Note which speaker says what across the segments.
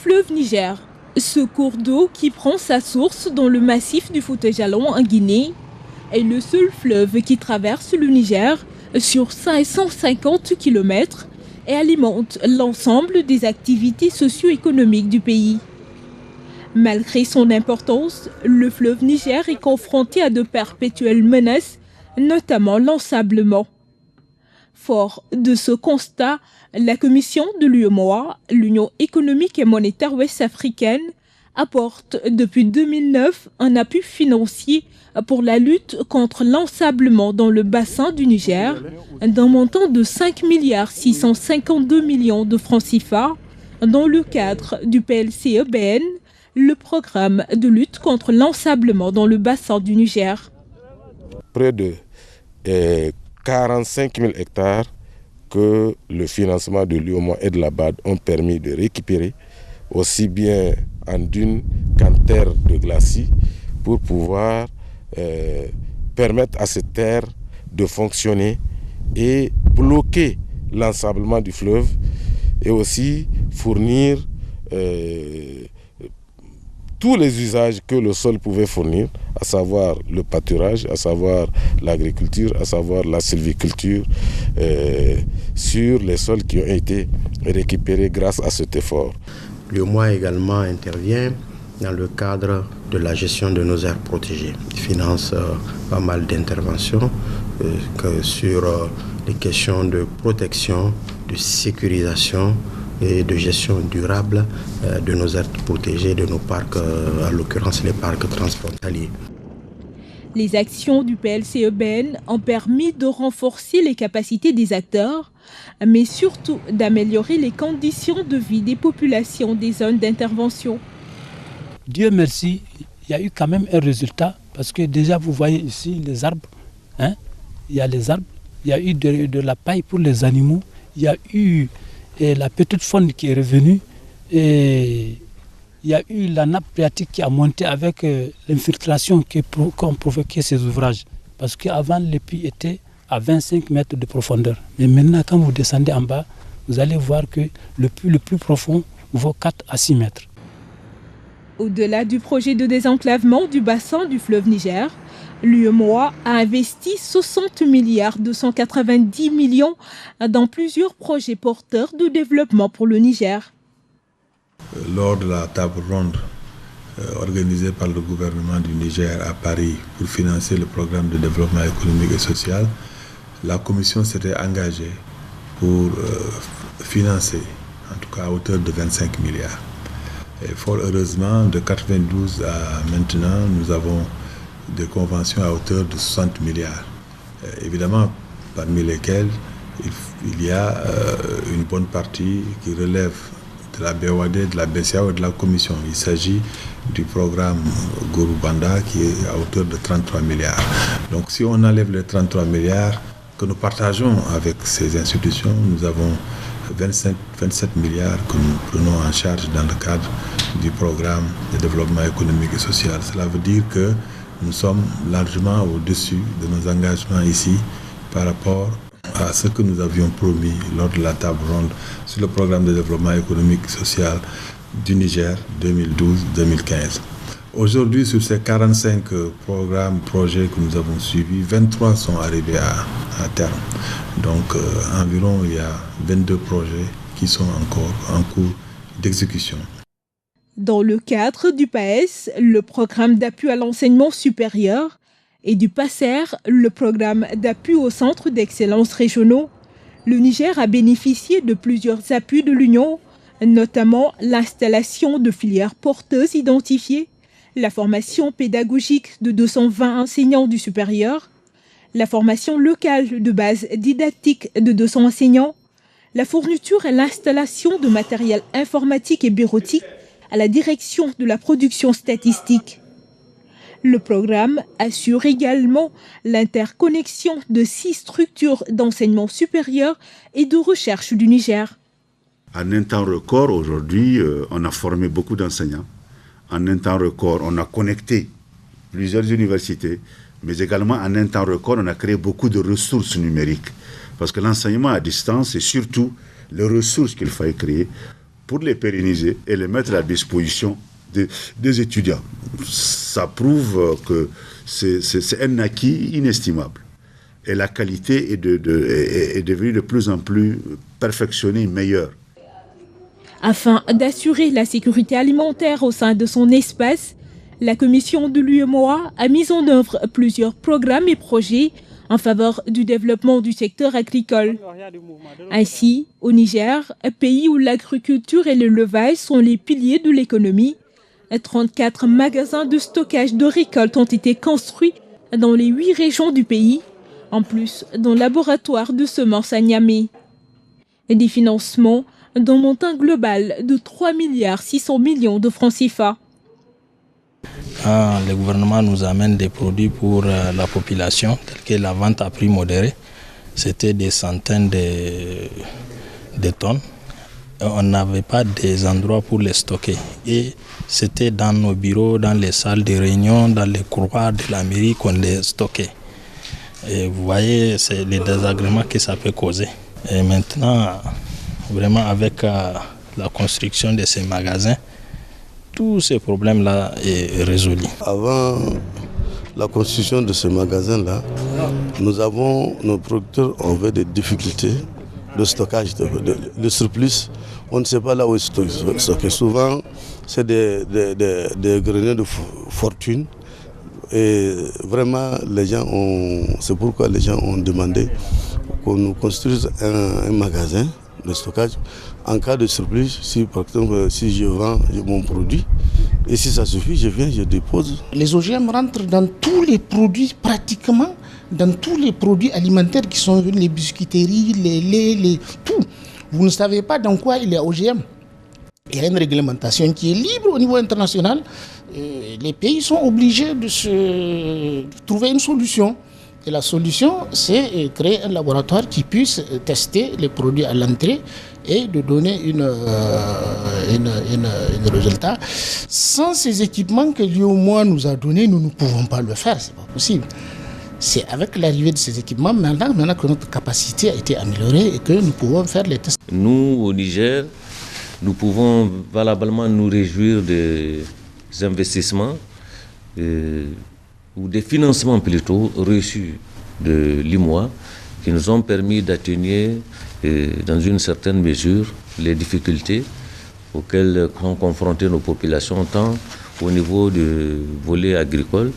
Speaker 1: fleuve Niger. Ce cours d'eau qui prend sa source dans le massif du Fouta-Djallon en Guinée est le seul fleuve qui traverse le Niger sur 550 km et alimente l'ensemble des activités socio-économiques du pays. Malgré son importance, le fleuve Niger est confronté à de perpétuelles menaces, notamment l'ensablement. Fort de ce constat, la commission de l'UEMOA, l'Union économique et monétaire ouest-africaine, apporte depuis 2009 un appui financier pour la lutte contre l'ensablement dans le bassin du Niger d'un montant de 5 652 milliards de francs CFA dans le cadre du PLCEBN, le programme de lutte contre l'ensablement dans le bassin du Niger.
Speaker 2: Près de 45 000 hectares que le financement de l'UEMOA et de la BAD ont permis de récupérer, aussi bien en dunes qu'en terre de glacis, pour pouvoir permettre à cette terre de fonctionner et bloquer l'ensablement du fleuve et aussi fournir tous les usages que le sol pouvait fournir, à savoir le pâturage, à savoir l'agriculture, à savoir la sylviculture, sur les sols qui ont été récupérés grâce à cet effort.
Speaker 3: L'UEMOA également intervient dans le cadre de la gestion de nos aires protégées. Il finance pas mal d'interventions sur les questions de protection, de sécurisation et de gestion durable de nos aires protégées, de nos parcs, en l'occurrence les parcs transfrontaliers.
Speaker 1: Les actions du PLCEBN ont permis de renforcer les capacités des acteurs, mais surtout d'améliorer les conditions de vie des populations des zones d'intervention.
Speaker 4: Dieu merci, il y a eu quand même un résultat, parce que déjà vous voyez ici les arbres, il y a les arbres, il y a eu de la paille pour les animaux, il y a eu la petite faune qui est revenue, et il y a eu la nappe phréatique qui a monté avec l'infiltration qu'ont provoqué ces ouvrages. Parce qu'avant, les puits étaient à 25 mètres de profondeur. Mais maintenant, quand vous descendez en bas, vous allez voir que le puits le plus profond vaut 4 à 6 mètres.
Speaker 1: Au-delà du projet de désenclavement du bassin du fleuve Niger, l'UEMOA a investi 60 290 millions dans plusieurs projets porteurs de développement pour le Niger.
Speaker 5: Lors de la table ronde organisée par le gouvernement du Niger à Paris pour financer le programme de développement économique et social, la Commission s'était engagée pour financer, en tout cas à hauteur de 25 milliards. Et fort heureusement, de 92 à maintenant, nous avons des conventions à hauteur de 60 milliards. Évidemment, parmi lesquelles il y a une bonne partie qui relève de la BOAD, de la BCAO et de la Commission. Il s'agit du programme Gourou-Banda qui est à hauteur de 33 milliards. Donc si on enlève les 33 milliards que nous partageons avec ces institutions, nous avons 27 milliards que nous prenons en charge dans le cadre du programme de développement économique et social. Cela veut dire que nous sommes largement au-dessus de nos engagements ici par rapport à ce que nous avions promis lors de la table ronde sur le programme de développement économique et social du Niger 2012-2015. Aujourd'hui, sur ces 45 projets que nous avons suivis, 23 sont arrivés à terme. Donc, environ, il y a 22 projets qui sont encore en cours d'exécution.
Speaker 1: Dans le cadre du PAES, le programme d'appui à l'enseignement supérieur, et du PACER, le programme d'appui aux centres d'excellence régionaux, le Niger a bénéficié de plusieurs appuis de l'Union, notamment l'installation de filières porteuses identifiées, la formation pédagogique de 220 enseignants du supérieur, la formation locale de base didactique de 200 enseignants, la fourniture et l'installation de matériel informatique et bureautique à la direction de la production statistique. Le programme assure également l'interconnexion de 6 structures d'enseignement supérieur et de recherche du Niger.
Speaker 6: En un temps record, aujourd'hui, on a formé beaucoup d'enseignants. En un temps record, on a connecté plusieurs universités, mais également en un temps record, on a créé beaucoup de ressources numériques. Parce que l'enseignement à distance, c'est surtout les ressources qu'il faut créer pour les pérenniser et les mettre à disposition des étudiants. Ça prouve que c'est un acquis inestimable. Et la qualité est devenue de plus en plus perfectionnée, meilleure.
Speaker 1: Afin d'assurer la sécurité alimentaire au sein de son espace, la commission de l'UEMOA a mis en œuvre plusieurs programmes et projets en faveur du développement du secteur agricole. Ainsi, au Niger, pays où l'agriculture et l'élevage sont les piliers de l'économie, 34 magasins de stockage de récoltes ont été construits dans les 8 régions du pays, en plus d'un laboratoire de semences à Niamey. Des financements d'un montant global de 3,6 milliards de francs CFA.
Speaker 7: Le gouvernement nous amène des produits pour la population, tels que la vente à prix modéré. C'était des centaines de tonnes. On n'avait pas des endroits pour les stocker. Et c'était dans nos bureaux, dans les salles de réunion, dans les couloirs de la mairie qu'on les stockait. Et vous voyez, c'est les désagréments que ça peut causer. Et maintenant, vraiment avec la construction de ces magasins, tous ces problèmes-là est résolu.
Speaker 8: Avant la construction de ce magasin-là, nos producteurs avaient des difficultés de stockage. Le surplus, on ne sait pas là où est stocké. Souvent, c'est des greniers de fortune. Et vraiment, c'est pourquoi les gens ont demandé qu'on nous construise un magasin de stockage. En cas de surplus, si par exemple si je vends mon produit, et si ça suffit, je viens, je dépose.
Speaker 9: Les OGM rentrent dans tous les produits, pratiquement dans tous les produits alimentaires qui sont venus, les biscuiteries, les laits, tout. Vous ne savez pas dans quoi il y a OGM. Il y a une réglementation qui est libre au niveau international. Les pays sont obligés de trouver une solution. Et la solution, c'est créer un laboratoire qui puisse tester les produits à l'entrée et de donner un résultat. Sans ces équipements que l'UEMOA nous a donnés, nous ne pouvons pas le faire, c'est pas possible. C'est avec l'arrivée de ces équipements, maintenant que notre capacité a été améliorée et que nous pouvons faire les tests.
Speaker 10: Nous, au Niger, nous pouvons valablement nous réjouir des investissements ou des financements plutôt reçus de l'UEMOA qui nous ont permis d'atténuer dans une certaine mesure les difficultés auxquelles sont confrontées nos populations, tant au niveau du volet agricole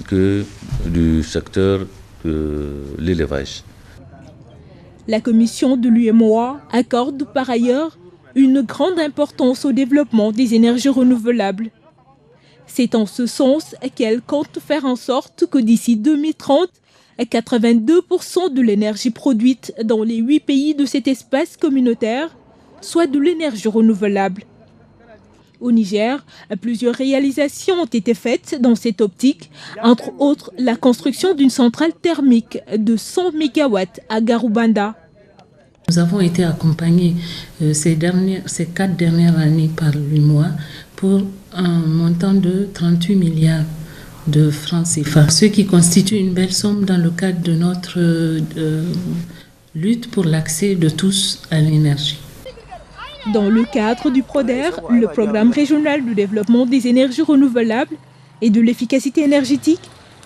Speaker 10: que du secteur de l'élevage.
Speaker 1: La commission de l'UEMOA accorde par ailleurs une grande importance au développement des énergies renouvelables. C'est en ce sens qu'elle compte faire en sorte que d'ici 2030, 82% de l'énergie produite dans les 8 pays de cet espace communautaire soit de l'énergie renouvelable. Au Niger, plusieurs réalisations ont été faites dans cette optique, entre autres la construction d'une centrale thermique de 100 MW à Garoubanda.
Speaker 11: Nous avons été accompagnés ces 4 dernières années par l'UEMOA pour un montant de 38 milliards de francs CFA, ce qui constitue une belle somme dans le cadre de notre lutte pour l'accès de tous à l'énergie.
Speaker 1: Dans le cadre du PRODER, le programme régional de développement des énergies renouvelables et de l'efficacité énergétique,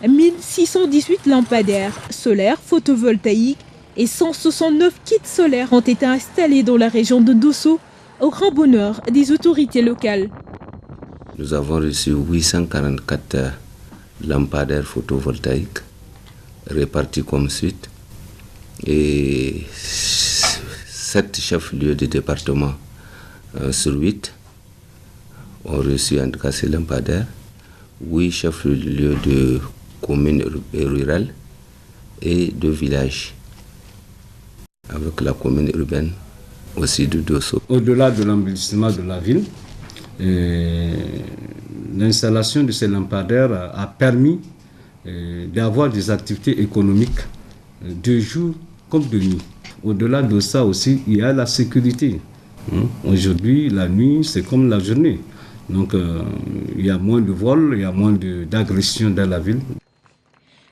Speaker 1: 1618 lampadaires solaires photovoltaïques et 169 kits solaires ont été installés dans la région de Dosso, au grand bonheur des autorités locales.
Speaker 10: Nous avons reçu 844 lampadaires photovoltaïques répartis comme suite et 7 chefs-lieux de département sur 8 ont reçu en tout cas ces lampadaires, 8 chefs-lieux de communes rurales et 2 villages avec la commune urbaine aussi de Dosso.
Speaker 12: Au-delà de l'embellissement de la ville, l'installation de ces lampadaires a permis d'avoir des activités économiques de jour comme de nuit. Au-delà de ça aussi, il y a la sécurité. Aujourd'hui, la nuit, c'est comme la journée. Donc, il y a moins de vols, il y a moins d'agressions dans la ville.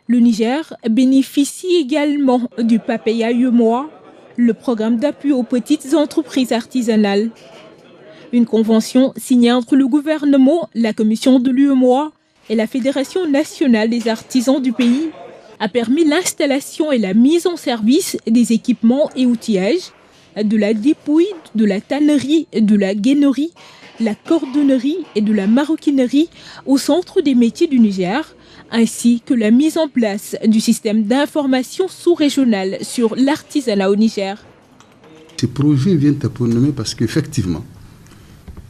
Speaker 1: Le Niger bénéficie également du PAPEA UEMOA, le programme d'appui aux petites entreprises artisanales. Une convention signée entre le gouvernement, la commission de l'UEMOA et la Fédération nationale des artisans du pays a permis l'installation et la mise en service des équipements et outillages, de la dépouille, de la tannerie, de la gainerie, la cordonnerie et de la maroquinerie au centre des métiers du Niger, ainsi que la mise en place du système d'information sous-régional sur l'artisanat au Niger.
Speaker 13: Ces projets viennent à point nommé parce qu'effectivement,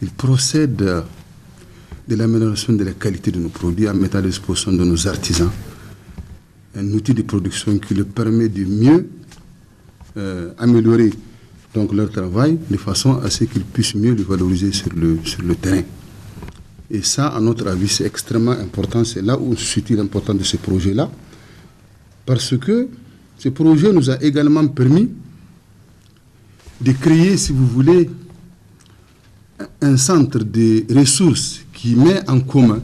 Speaker 13: ils procèdent de l'amélioration de la qualité de nos produits en mettant à disposition de nos artisans un outil de production qui leur permet de mieux améliorer donc leur travail de façon à ce qu'ils puissent mieux le valoriser sur le terrain. Et ça, à notre avis, c'est extrêmement important. C'est là où se situe l'importance de ce projet-là. Parce que ce projet nous a également permis de créer, si vous voulez, un centre de ressources qui met en commun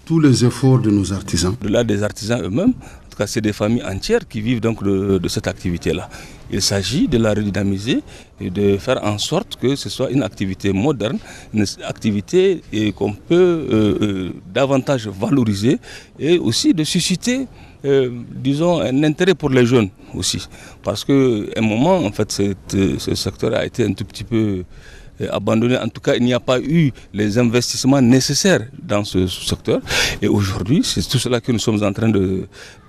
Speaker 13: tous les efforts de nos artisans.
Speaker 14: Au-delà des artisans eux-mêmes, en tout cas, c'est des familles entières qui vivent donc de cette activité-là. Il s'agit de la redynamiser et de faire en sorte que ce soit une activité moderne, une activité qu'on peut davantage valoriser et aussi de susciter, disons, un intérêt pour les jeunes aussi. Parce qu'à un moment, en fait, ce secteur a été un tout petit peu abandonné. En tout cas, il n'y a pas eu les investissements nécessaires dans ce secteur. Et aujourd'hui, c'est tout cela que nous sommes en train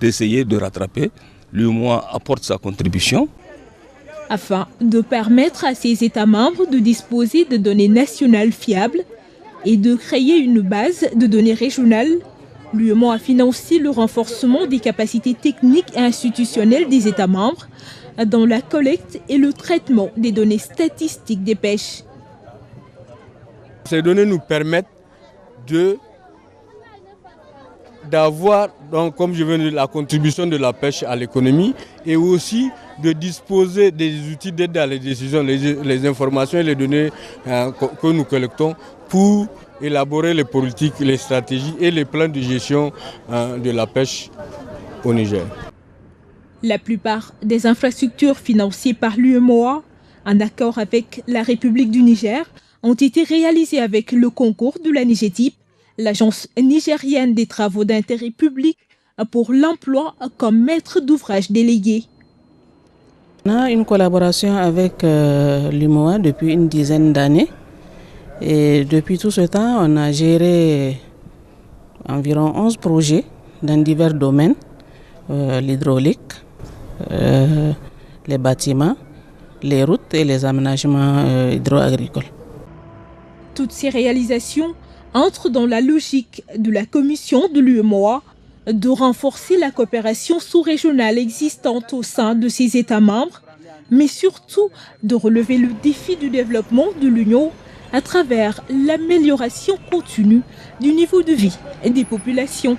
Speaker 14: d'essayer de rattraper. L'UEMOA apporte sa contribution.
Speaker 1: Afin de permettre à ces États membres de disposer de données nationales fiables et de créer une base de données régionales, l'UEMOA a financé le renforcement des capacités techniques et institutionnelles des États membres dans la collecte et le traitement des données statistiques des pêches.
Speaker 15: Ces données nous permettent d'avoir, donc, comme je viens de dire, la contribution de la pêche à l'économie et aussi de disposer des outils d'aide à les décisions, les informations et les données que nous collectons pour élaborer les politiques, les stratégies et les plans de gestion de la pêche au Niger.
Speaker 1: La plupart des infrastructures financées par l'UEMOA, en accord avec la République du Niger, ont été réalisées avec le concours de la NIGETIP, l'agence nigérienne des travaux d'intérêt public, pour l'emploi comme maître d'ouvrage délégué.
Speaker 16: On a une collaboration avec l'UEMOA depuis une dizaine d'années. Et depuis tout ce temps, on a géré environ 11 projets dans divers domaines, l'hydraulique, les bâtiments, les routes et les aménagements hydro-agricoles.
Speaker 1: Toutes ces réalisations entrent dans la logique de la commission de l'UEMOA de renforcer la coopération sous-régionale existante au sein de ses États membres, mais surtout de relever le défi du développement de l'Union à travers l'amélioration continue du niveau de vie des populations.